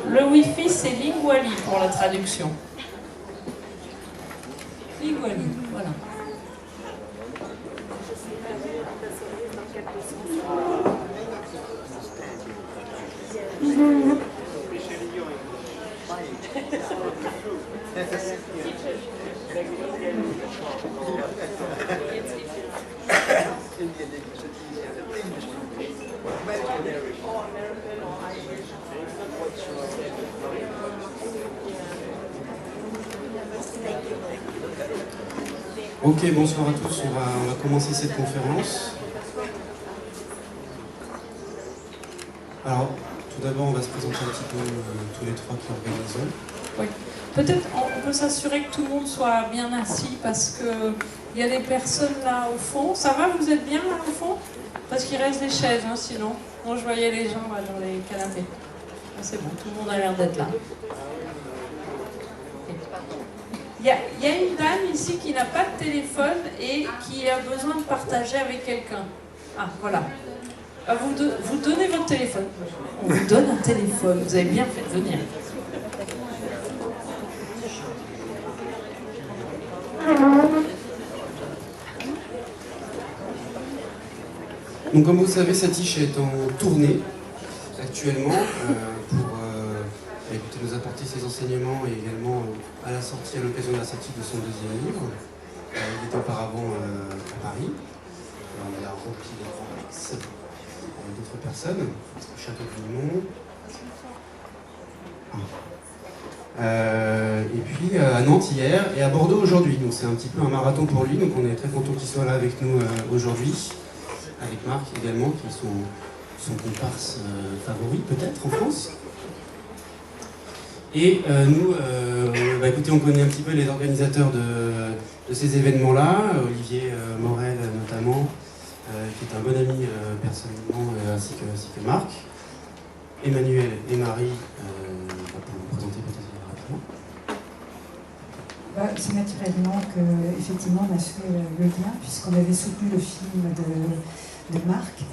Le Wi-Fi, c'est Linguali pour la traduction. Linguali, voilà. Ok, bonsoir à tous. On va commencer cette conférence. Alors, tout d'abord, on va se présenter un petit peu tous les trois qui organisons. Oui. Peut-être on peut s'assurer que tout le monde soit bien assis parce qu'il y a des personnes là au fond. Ça va, vous êtes bien là au fond? Parce qu'il reste des chaises, hein, sinon. Moi, je voyais les gens là, dans les canapés. Ah, c'est bon, tout le monde a l'air d'être là. Il y a une dame ici qui n'a pas de téléphone et qui a besoin de partager avec quelqu'un. Ah, voilà. Vous donnez votre téléphone. On vous donne un téléphone. Vous avez bien fait de venir. Donc, comme vous le savez, Satish est en tournée actuellement pour écouter, nous apporter ses enseignements et également à la sortie, à l'occasion de la sortie de son deuxième livre. Il était auparavant à Paris. Il a rempli les grands axes avec d'autres personnes, au château du Mont. Et puis à Nantes hier et à Bordeaux aujourd'hui. Donc c'est un petit peu un marathon pour lui. Donc on est très content qu'il soit là avec nous aujourd'hui. Avec Marc également, qui est son comparse favori peut-être en France. Et nous, écoutez, on connaît un petit peu les organisateurs de ces événements-là, Olivier Morel notamment, qui est un bon ami personnellement, ainsi que Marc. Emmanuel et Marie, pour vous présenter peut-être rapidement. C'est naturellement qu'effectivement on a fait le lien, puisqu'on avait soutenu le film de Marc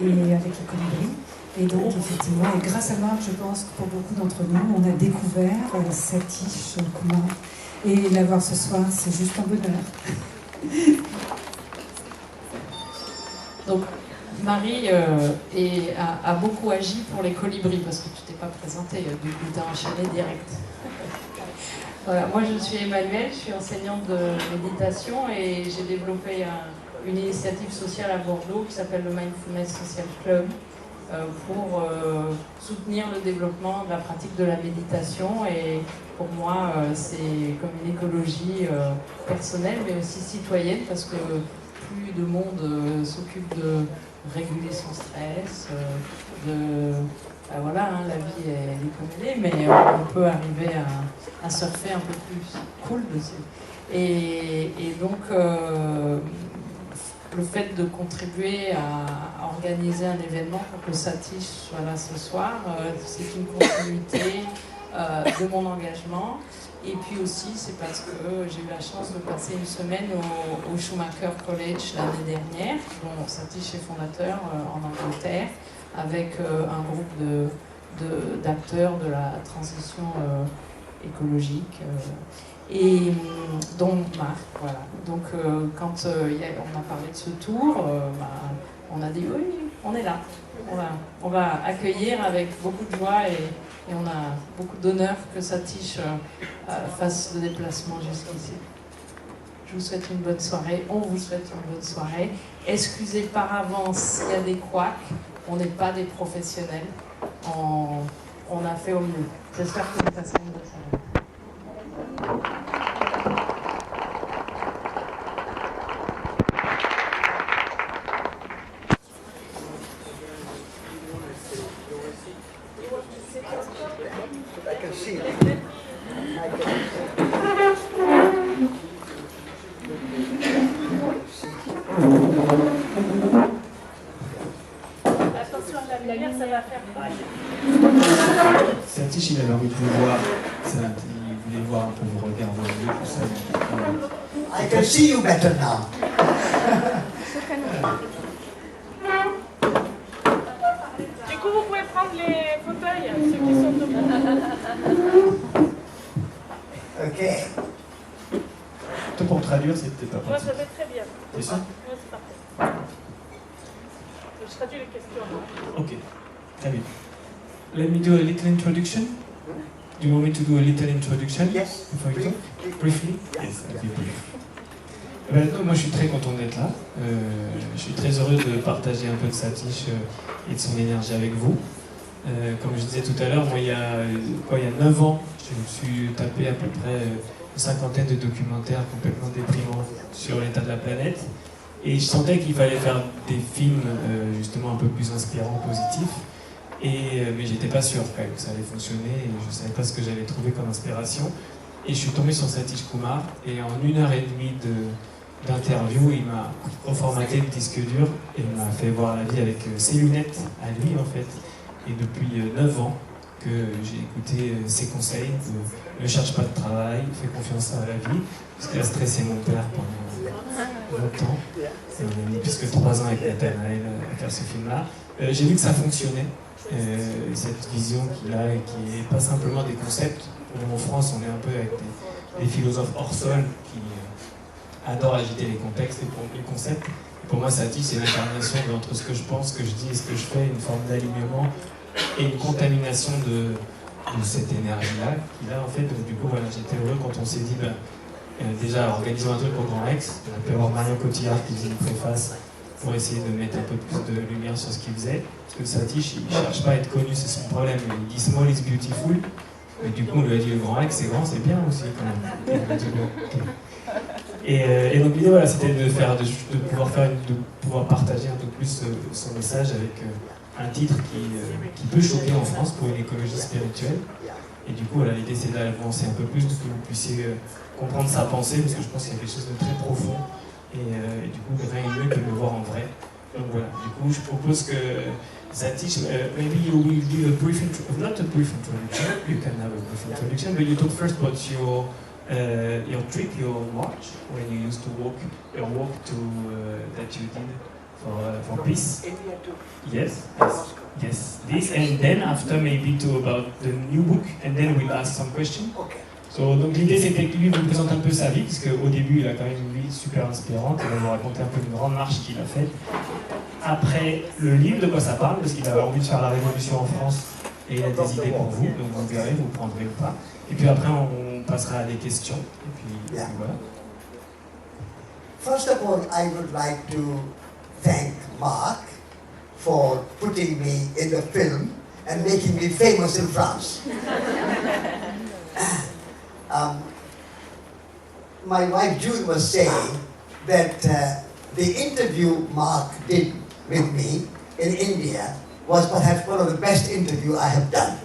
et avec les colibris. Et donc effectivement, et grâce à Marc, je pense que pour beaucoup d'entre nous, on a découvert Satish Kumar. Et l'avoir ce soir, c'est juste un bonheur. Donc Marie a beaucoup agi pour les colibris, parce que tu t'es pas présentée, du coup tu as enchaîné direct. Voilà, moi je suis Emmanuel, je suis enseignante de méditation et j'ai développé une initiative sociale à Bordeaux qui s'appelle le Mindfulness Social Club pour soutenir le développement de la pratique de la méditation. Et pour moi, c'est comme une écologie personnelle mais aussi citoyenne, parce que plus de monde s'occupe de réguler son stress, voilà, hein, la vie elle est comme elle est, mais on peut arriver à surfer un peu plus cool dessus. Et donc, le fait de contribuer à organiser un événement pour que Satish soit là ce soir, c'est une continuité de mon engagement. Et puis aussi, c'est parce que j'ai eu la chance de passer une semaine au Schumacher College l'année dernière, dont Satish est fondateur en Angleterre, avec un groupe d'acteurs de la transition écologique, et dont Marc, voilà. Donc quand on a parlé de ce tour, on a dit oui, on est là, on va accueillir avec beaucoup de joie et on a beaucoup d'honneur que Satish fasse le déplacement jusqu'ici. Je vous souhaite une bonne soirée, on vous souhaite une bonne soirée. Excusez par avance s'il y a des couacs, on n'est pas des professionnels, on a fait au mieux. J'espère que vous passez une bonne soirée. Satish, il avait envie de vous voir. Il voulait voir un peu vos regards, vos yeux, tout ça. I can see you better now. Du coup, vous pouvez prendre les fauteuils, ceux qui sont debout. Ok. Toi, pour traduire, c'était pas Moi, pratique. je vais très bien. C'est sûr? Moi, c'est parfait. Je traduis les questions. Ok, très bien. Let me do a little introduction. Do you want me to do a little introduction? Yes. Before you talk? Briefly? Yes, I'll be brief. Moi, je suis très content d'être là. Je suis très heureux de partager un peu de Satish et de son énergie avec vous. Comme je disais tout à l'heure, moi, il y a 9 ans, je me suis tapé à peu près une cinquantaine de documentaires complètement déprimants sur l'état de la planète. Et je sentais qu'il fallait faire des films justement un peu plus inspirants, positifs. Mais j'étais pas sûr quand même que ça allait fonctionner et je savais pas ce que j'allais trouver comme inspiration. Et je suis tombé sur Satish Kumar et en 1h30 d'interview, il m'a reformaté le disque dur et il m'a fait voir la vie avec ses lunettes à lui en fait. Et depuis 9 ans que j'ai écouté ses conseils, ne cherche pas de travail, fais confiance à la vie, parce qu'il a stressé mon père pendant longtemps. Et on a mis plus que 3 ans avec Nathanaël à faire ce film-là. J'ai vu que ça fonctionnait, cette vision qu'il a et qui n'est pas simplement des concepts. En France, on est un peu avec des philosophes hors sol qui adorent agiter les contextes et les concepts. Et pour moi, Satish, c'est l'incarnation entre ce que je pense, ce que je dis et ce que je fais, une forme d'alignement et une contamination de cette énergie-là qu'il a en fait. Donc du coup, voilà, j'étais heureux quand on s'est dit, déjà, organisons un truc au Grand Rex. On a pu avoir Marion Cotillard qui faisait une préface pour essayer de mettre un peu plus de lumière sur ce qu'il faisait. Parce que Satish, il ne cherche pas à être connu, c'est son problème. Il dit « small is beautiful ». Mais du coup, on lui a dit « le Grand Rex, c'est grand, c'est bien aussi quand même ». Et donc l'idée, voilà, c'était de pouvoir partager un peu plus son message avec un titre qui peut choquer en France pour une écologie spirituelle. Et du coup, voilà, l'idée, c'est d'avancer un peu plus, que vous puissiez comprendre sa pensée, parce que je pense qu'il y a quelque chose de très profond. Et du coup, rien de mieux que de le voir en vrai. Donc voilà, du coup, je propose que Satish, maybe you will give a brief not a brief introduction, you can have a brief introduction, but you talk first about your trip, your march, when you used to walk that you did for peace. Yes, this, and then after maybe about the new book, and then we'll ask some questions. Okay. So, donc l'idée c'était que lui vous présente un peu sa vie, parce qu'au début il a quand même une vie super inspirante, il va vous raconter un peu une grande marche qu'il a faite. Après le livre, de quoi ça parle, parce qu'il avait envie de faire la révolution en France et il a des idées pour vous, donc vous verrez, vous prendrez ou pas. Et puis après on passera à des questions, et puis voilà. First of all, I would like to thank Mark for putting me in the film and making me famous in France. My wife June was saying that the interview Mark did with me in India was perhaps one of the best interviews I have done.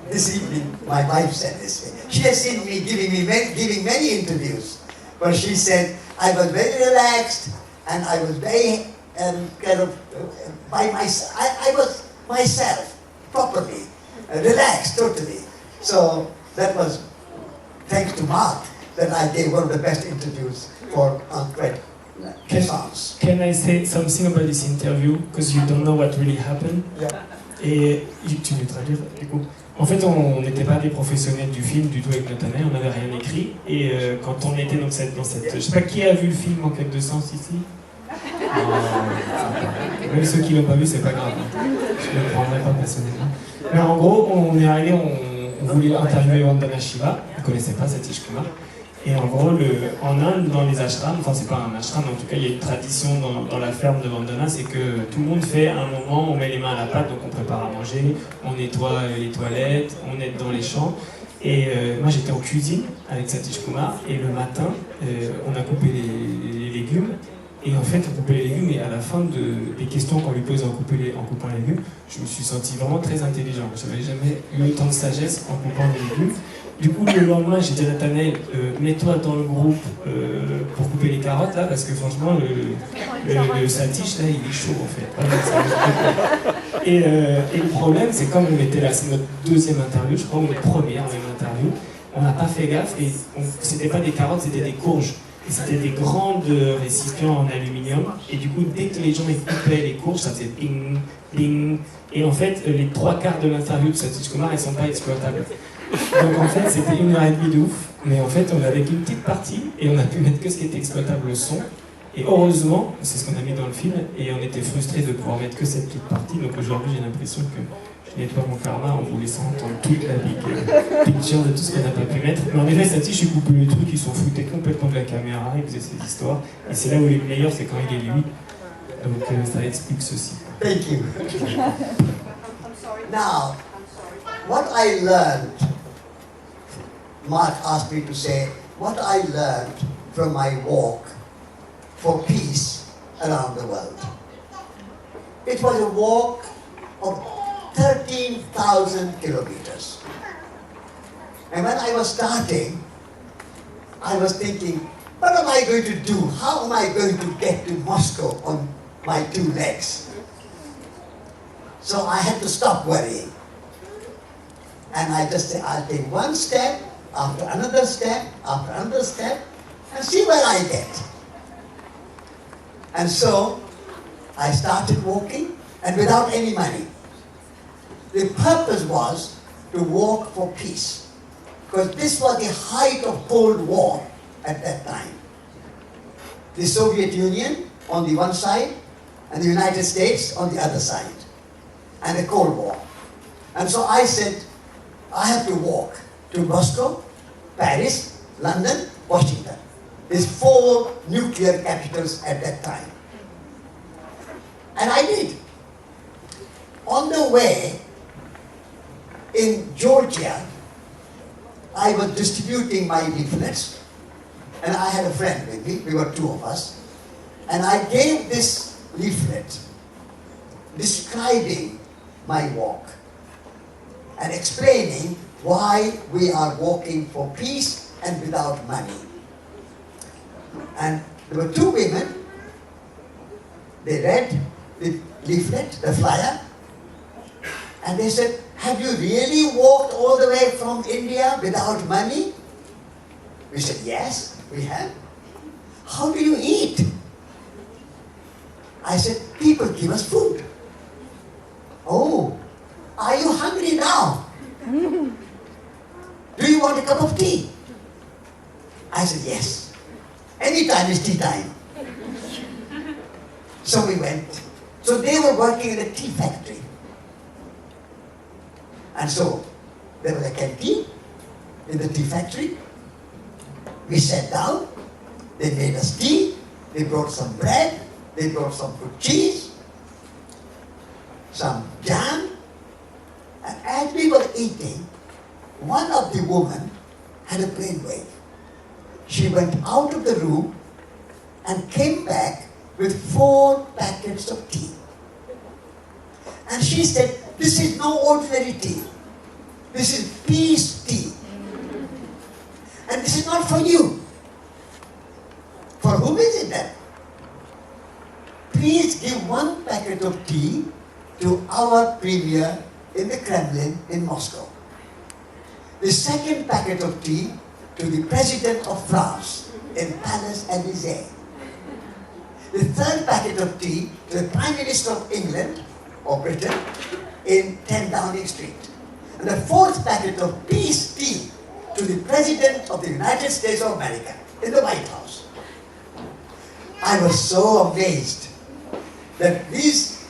This evening, my wife said this. She has seen me giving many interviews, but she said I was very relaxed and I was very by myself. I was myself properly, relaxed totally. So that was thanks to Mark that I gave one of the best interviews for Christmas. Can I say something about this interview? Because you don't know what really happened. Yeah. Et tu veux traduire du coup. En fait, on n'était pas des professionnels du film du tout avec Nathanaël, on n'avait rien écrit. Et quand on était dans cette... Je sais pas qui a vu le film En quête de sens ici. Même ceux qui l'ont pas vu, c'est pas grave. Je ne le prendrai pas personnellement. Mais en gros, on est arrivé, on voulait interviewer Vandana Shiva, on ne connaissait pas Satish Kumar. Et en gros, en Inde, dans les ashrams, enfin c'est pas un ashram, mais en tout cas il y a une tradition dans la ferme de Vandana, c'est que tout le monde fait un moment, on met les mains à la pâte, donc on prépare à manger, on nettoie les toilettes, on aide dans les champs. Et moi j'étais en cuisine avec Satish Kumar, et le matin, on a coupé les légumes. Et en fait, on coupait les légumes, et à la fin des questions qu'on lui pose en coupant les légumes, je me suis senti vraiment très intelligent. Je n'avais jamais eu autant de sagesse en coupant les légumes. Du coup, le lendemain, j'ai dit à Nathanaël, mets-toi dans le groupe pour couper les carottes, là, parce que franchement, le Satish, là, il est chaud, en fait. Et le problème, c'est comme on était là, c'est notre deuxième interview, je crois, ou notre première même interview, on n'a pas fait gaffe, et c'était pas des carottes, c'était des courges. Et c'était des grands récipients en aluminium. Et du coup, dès que les gens coupaient les courges, ça faisait ping, ping. Et en fait, les 3/4 de l'interview de Satish Kumar, elles ne sont pas exploitables. Donc en fait, c'était 1h30 de ouf. Mais en fait, on avait qu'une petite partie et on a pu mettre que ce qui était exploitable, le son. Et heureusement, c'est ce qu'on a mis dans le film, et on était frustrés de pouvoir mettre que cette petite partie. Donc aujourd'hui, j'ai l'impression que je nettoie mon karma en vous laissant entendre toute la big picture de tout ce qu'on n'a pas pu mettre. Mais en effet, Satish, il coupait les trucs, ils s'en foutaient complètement de la caméra, il faisait ses histoires. Et c'est là où il est meilleur, c'est quand il est lui. Donc ça explique ceci. Thank you. Now, what I learned, Mark asked me to say, what I learned from my walk for peace around the world. It was a walk of 13,000 kilometers. And when I was starting, I was thinking, what am I going to do? How am I going to get to Moscow on my 2 legs? So I had to stop worrying. And I just said, I'll take one step, after another step, and see where I get. And so I started walking, and without any money. The purpose was to walk for peace, because this was the height of Cold War at that time. The Soviet Union on the one side, and the United States on the other side, and the Cold War. And so I said, I have to walk to Moscow, Paris, London, Washington. There's 4 nuclear capitals at that time. And I did. On the way, in Georgia, I was distributing my leaflets, and I had a friend with me, we were 2 of us, and I gave this leaflet describing my walk and explaining why we are walking for peace and without money. And there were 2 women. They read the leaflet, the flyer, and they said, have you really walked all the way from India without money? We said, yes, we have. How do you eat? I said, people give us food. Oh, are you hungry now? Do you want a cup of tea? I said, yes. Anytime is tea time. So we went. So they were working in a tea factory. And so there was a canteen in the tea factory. We sat down. They made us tea. They brought some bread. They brought some good cheese, some jam. And as we were eating, one of the women had a brainwave. She went out of the room and came back with 4 packets of tea. And she said, this is no ordinary tea. This is peace tea. And this is not for you. For whom is it then? Please give 1 packet of tea to our premier in the Kremlin in Moscow. The 2nd packet of tea to the President of France in Palace Élysée. The 3rd packet of tea to the Prime Minister of England or Britain in 10 Downing Street. And the 4th packet of peace tea to the President of the United States of America in the White House. I was so amazed that this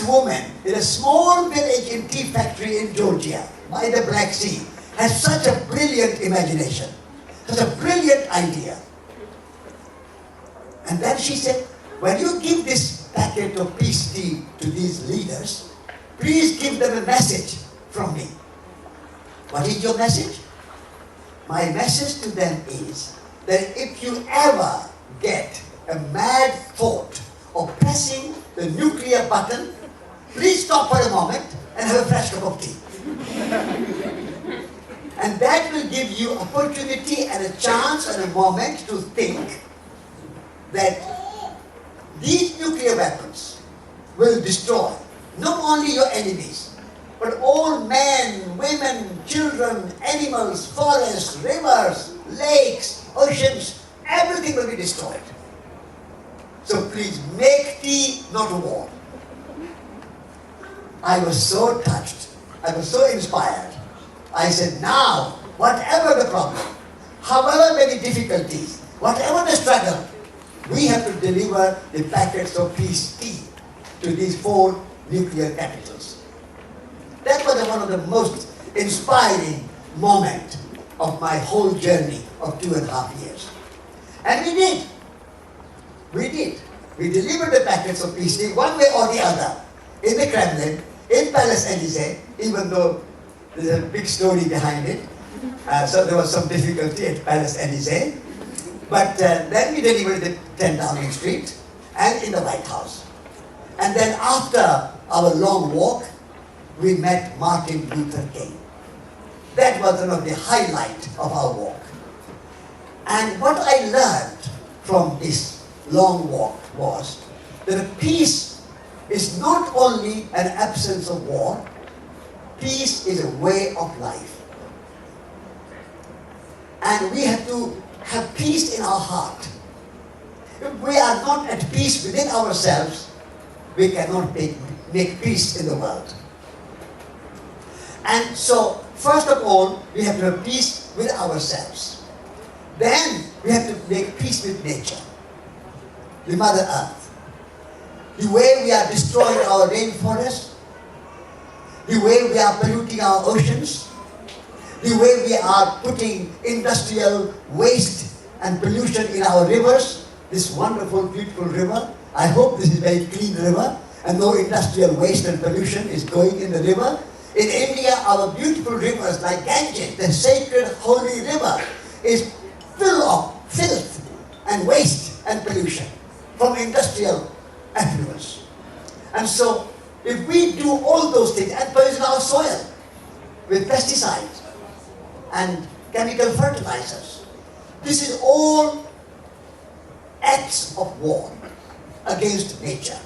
woman in a small village in tea factory in Georgia by the Black Sea has such a brilliant imagination, such a brilliant idea. And then she said, when you give this packet of peace tea to these leaders, please give them a message from me. What is your message? My message to them is that if you ever get a mad thought of pressing the nuclear button, please stop for a moment and have a fresh cup of tea. And that will give you opportunity and a chance and a moment to think that these nuclear weapons will destroy not only your enemies, but all men, women, children, animals, forests, rivers, lakes, oceans, everything will be destroyed. So please make tea, not war. I was so touched. I was so inspired. I said, now, whatever the problem, however many difficulties, whatever the struggle, we have to deliver the packets of peace tea to these 4 nuclear capitals. That was one of the most inspiring moments of my whole journey of 2.5 years. And we did. We did. We delivered the packets of peace tea one way or the other, in the Kremlin, in Palace Élysée, even though there's a big story behind it. So there was some difficulty at Palace Élysée. But then we delivered it at 10 Downing Street and in the White House. And then after our long walk, we met Martin Luther King. That was one of the highlights of our walk. And what I learned from this long walk was that peace is not only an absence of war, peace is a way of life. And we have to have peace in our heart. If we are not at peace within ourselves, we cannot make peace in the world. And so, first of all, we have to have peace with ourselves. Then, we have to make peace with nature, the Mother Earth. The way we are destroying our rainforests, the way we are polluting our oceans, the way we are putting industrial waste and pollution in our rivers, this wonderful, beautiful river. I hope this is a very clean river and no industrial waste and pollution is going in the river. In India, our beautiful rivers like Ganges, the sacred holy river, is full of filth and waste and pollution from industrial effluence. And so, if we do all those things and poison our soil with pesticides and chemical fertilizers, this is all acts of war against nature.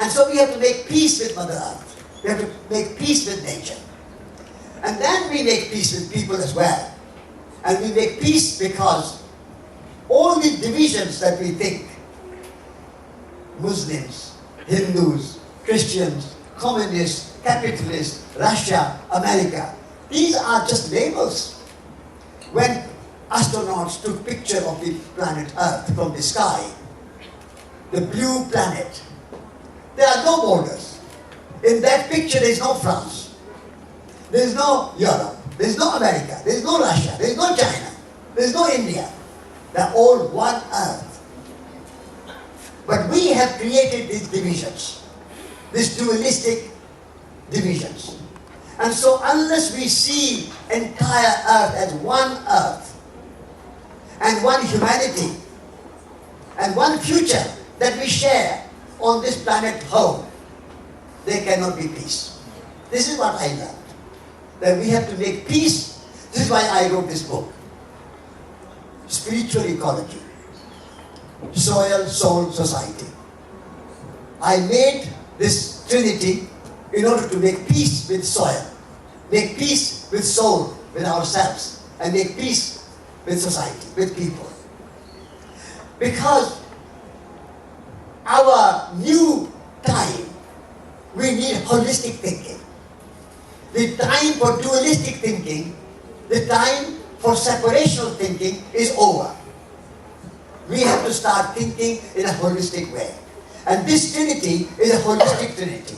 And so we have to make peace with Mother Earth. We have to make peace with nature. And then we make peace with people as well. And we make peace because all the divisions that we think, Muslims, Hindus, Christians, communists, capitalists, Russia, America, these are just labels. When astronauts took picture of the planet Earth from the sky, the blue planet, there are no borders. In that picture there is no France, there is no Europe, there is no America, there is no Russia, there is no China, there is no India. They are all one Earth. But we have created these divisions, these dualistic divisions. And so unless we see entire Earth as one Earth, and one humanity, and one future that we share on this planet home, there cannot be peace. This is what I learned. That we have to make peace. This is why I wrote this book. Spiritual ecology. Soil, soul, society. I made this trinity in order to make peace with soil, make peace with soul, with ourselves, and make peace with society, with people. Because our new time, we need holistic thinking. The time for dualistic thinking, the time for separational thinking is over. We have to start thinking in a holistic way. And this trinity is a holistic trinity.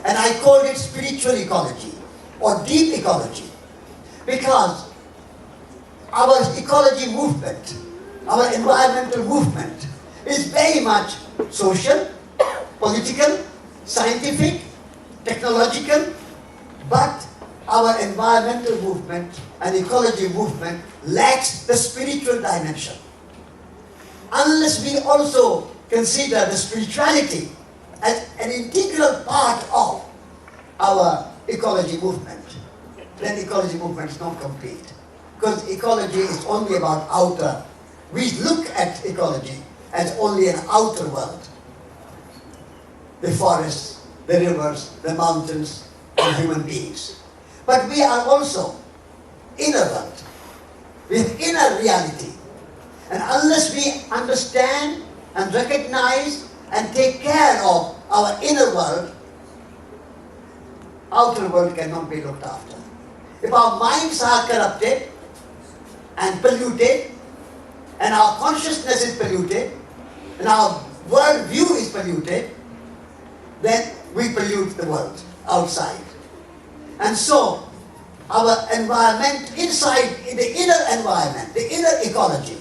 And I call it spiritual ecology or deep ecology. Because our ecology movement, our environmental movement is very much social, political, scientific, technological, but our environmental movement and ecology movement lacks the spiritual dimension. Unless we also consider the spirituality as an integral part of our ecology movement, then ecology movement is not complete. Because ecology is only about outer. We look at ecology as only an outer world. The forests, the rivers, the mountains, and human beings. But we are also inner world. We have inner reality. And unless we understand and recognize and take care of our inner world, outer world cannot be looked after. If our minds are corrupted and polluted, and our consciousness is polluted, and our world view is polluted, then we pollute the world outside. And so, our environment inside, in the inner environment, the inner ecology,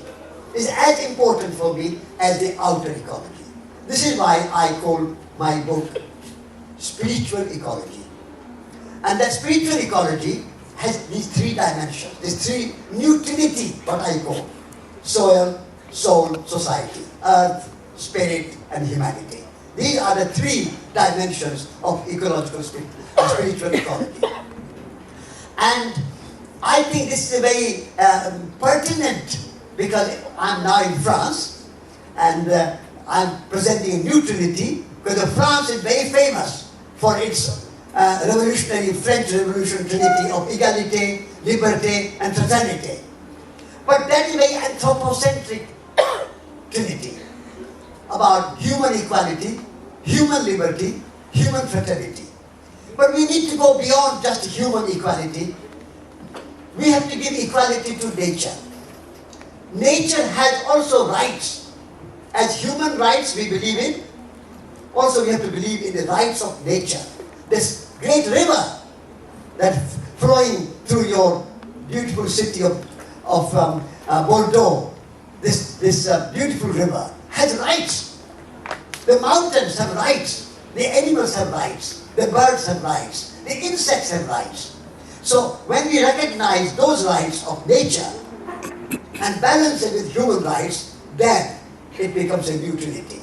is as important for me as the outer ecology. This is why I call my book Spiritual Ecology. And that spiritual ecology has these three dimensions, these three new trinity, what I call soil, soul, society, earth, spirit, and humanity. These are the three dimensions of ecological spiritual ecology. And I think this is very pertinent because I'm now in France and I'm presenting a new trinity because France is very famous for its revolutionary French Revolution trinity of égalité, liberté, and fraternité. But that is a very anthropocentric trinity about human equality, human liberty, human fraternity. But we need to go beyond just human equality. We have to give equality to nature. Nature has also rights. As human rights we believe in, also we have to believe in the rights of nature. This great river that's flowing through your beautiful city of Bordeaux, this beautiful river has rights. The mountains have rights. The animals have rights. The birds have rights. The insects have rights. So when we recognize those rights of nature and balance it with human rights, then it becomes a new trinity.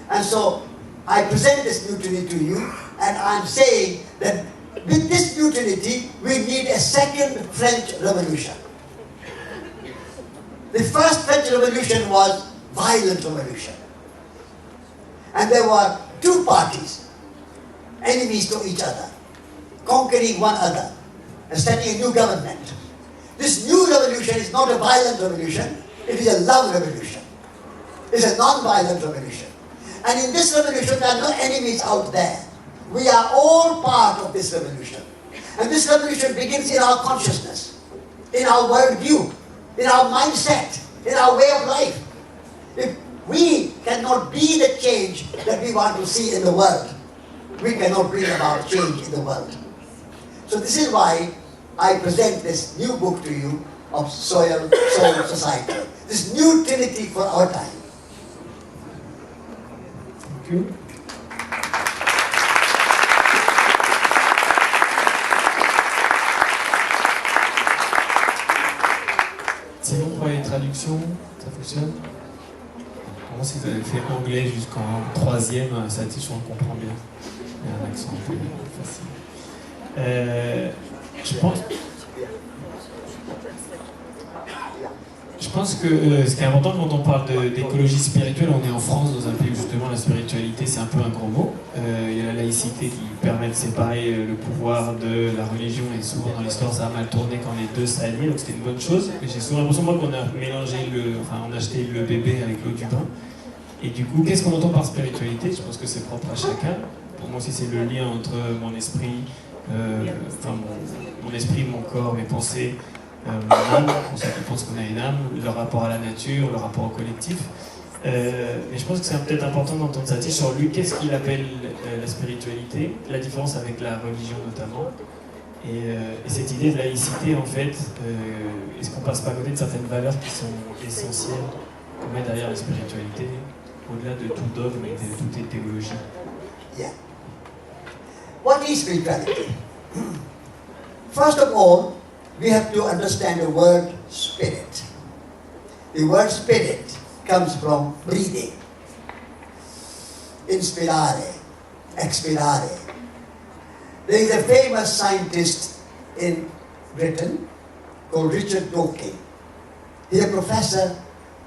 And so I present this new trinity to you, and I'm saying that with this new trinity, we need a second French Revolution. The first French Revolution was violent revolution. And there were two parties, enemies to each other, conquering one another, and setting a new government. This new revolution is not a violent revolution, it is a love revolution. It's a non-violent revolution. And in this revolution, there are no enemies out there. We are all part of this revolution. And this revolution begins in our consciousness, in our worldview, in our mindset, in our way of life. If we cannot be the change that we want to see in the world, we cannot bring about change in the world. So this is why I present this new book to you of Soil, Soul, Society. This new trinity for our time. Thank you. C'est bon pour les traductions, ça fonctionne? Bon, si vous avez fait anglais jusqu'en 3e, SATISH, on le comprend bien. Il y a un accent un peu facile. Je pense que ce qui est important quand on parle d'écologie spirituelle, on est en France dans un pays où justement la spiritualité c'est un peu un gros mot. Il y a la laïcité qui permet de séparer le pouvoir de la religion et souvent dans l'histoire ça a mal tourné quand les deux s'allient, donc c'était une bonne chose. Mais j'ai souvent l'impression qu'on a mélangé on a acheté le bébé avec l'eau du bain. Et du coup, qu'est-ce qu'on entend par spiritualité? Je pense que c'est propre à chacun. Pour moi aussi c'est le lien entre mon esprit, mon esprit, mon corps, mes pensées, mon âme, pour ceux qui pensent qu'on a une âme, le rapport à la nature, le rapport au collectif. Mais je pense que c'est peut-être important d'entendre SATISH sur lui, qu'est-ce qu'il appelle la spiritualité, la différence avec la religion notamment, et cette idée de laïcité en fait, est-ce qu'on passe pas à côté de certaines valeurs qui sont essentielles qu'on met derrière la spiritualité, au-delà de tout dogme et de toute théologie? Yeah. What is spirituality? First of all, we have to understand the word spirit. The word spirit comes from breathing. Inspirare, expirare. There is a famous scientist in Britain called Richard Dawkins. He is a professor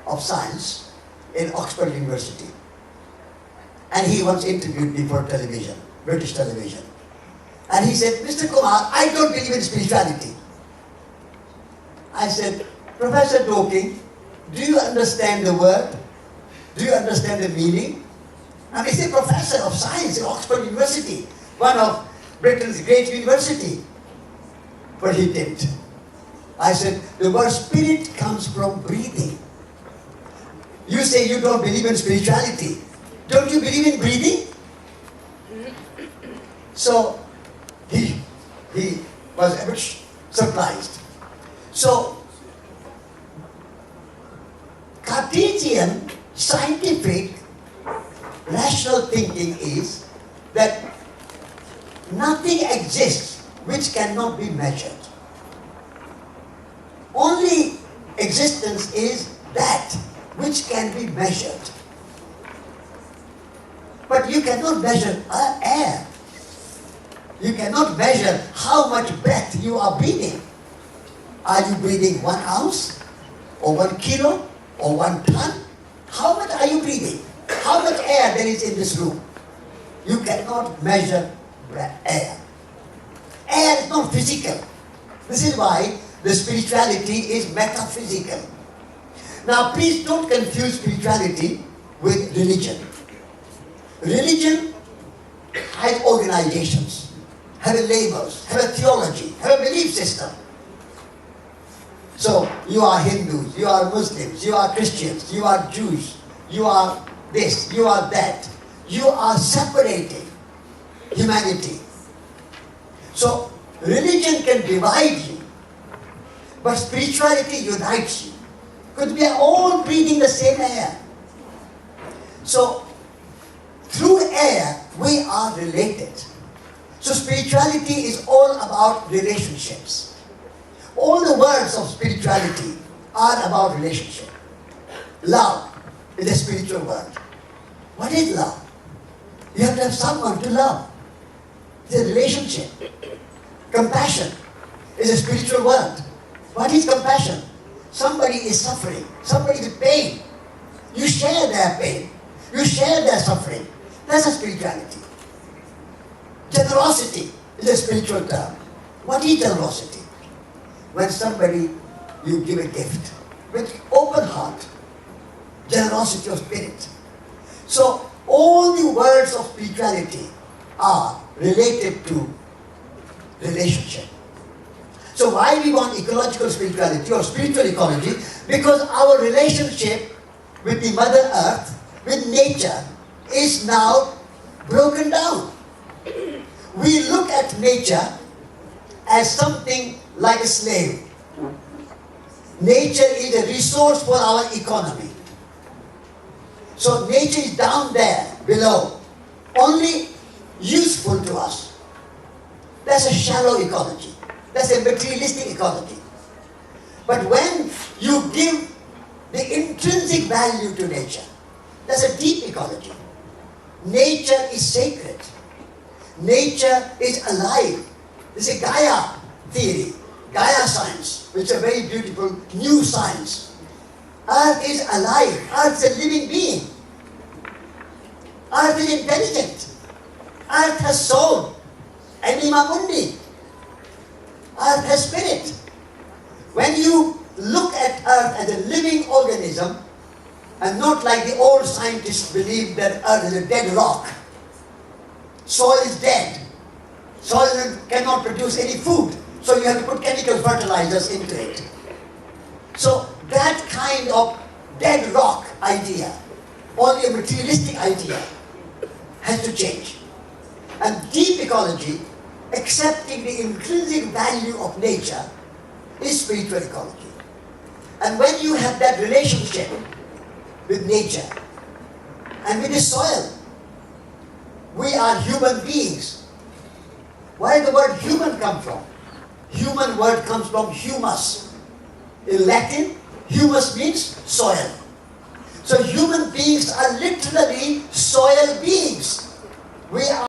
of science in Oxford University. And he once interviewed me for television, British television. And he said, Mr. Kumar, I don't believe in spirituality. I said, Professor Dawkins, do you understand the word? Do you understand the meaning? And he's a professor of science at Oxford University, one of Britain's great university. But he didn't. I said, the word spirit comes from breathing. You say you don't believe in spirituality. Don't you believe in breathing? So he was a bit surprised. So Cartesian scientific rational thinking is that nothing exists which cannot be measured. Only existence is that which can be measured. But you cannot measure air. You cannot measure how much breath you are breathing. Are you breathing 1 ounce? Or 1 kilo? Or 1 ton? How much are you breathing? How much air there is in this room? You cannot measure air. Air is not physical. This is why the spirituality is metaphysical. Now please don't confuse spirituality with religion. Religion has organizations, have labels, have a theology, have a belief system. So you are Hindus, you are Muslims, you are Christians, you are Jews, you are this, you are that. You are separating humanity. So religion can divide you, but spirituality unites you. Because we are all breathing the same air. So through air, we are related. So spirituality is all about relationships. All the words of spirituality are about relationship. Love is a spiritual word. What is love? You have to have someone to love. It's a relationship. Compassion is a spiritual word. What is compassion? Somebody is suffering. Somebody is in pain. You share their pain. You share their suffering. That's a spirituality. Generosity is a spiritual term. What is generosity? When somebody, you give a gift with open heart. Generosity of spirit. So all the words of spirituality are related to relationship. So why we want ecological spirituality or spiritual ecology? Because our relationship with the Mother Earth, with nature, is now broken down. We look at nature as something like a slave. Nature is a resource for our economy. So nature is down there, below, only useful to us. That's a shallow ecology. That's a materialistic ecology. But when you give the intrinsic value to nature, that's a deep ecology. Nature is sacred. Nature is alive. This is Gaia theory, Gaia science, which is a very beautiful new science. Earth is alive. Earth is a living being. Earth is intelligent. Earth has soul. Anima mundi. Earth has spirit. When you look at Earth as a living organism, and not like the old scientists believe that Earth is a dead rock. Soil is dead. Soil cannot produce any food, so you have to put chemical fertilizers into it. So that kind of dead rock idea, only a materialistic idea, has to change. And deep ecology, accepting the intrinsic value of nature, is spiritual ecology. And when you have that relationship with nature and with the soil, we are human beings. Where did the word human come from? Human word comes from humus. In Latin, humus means soil. So human beings are literally soil beings. We are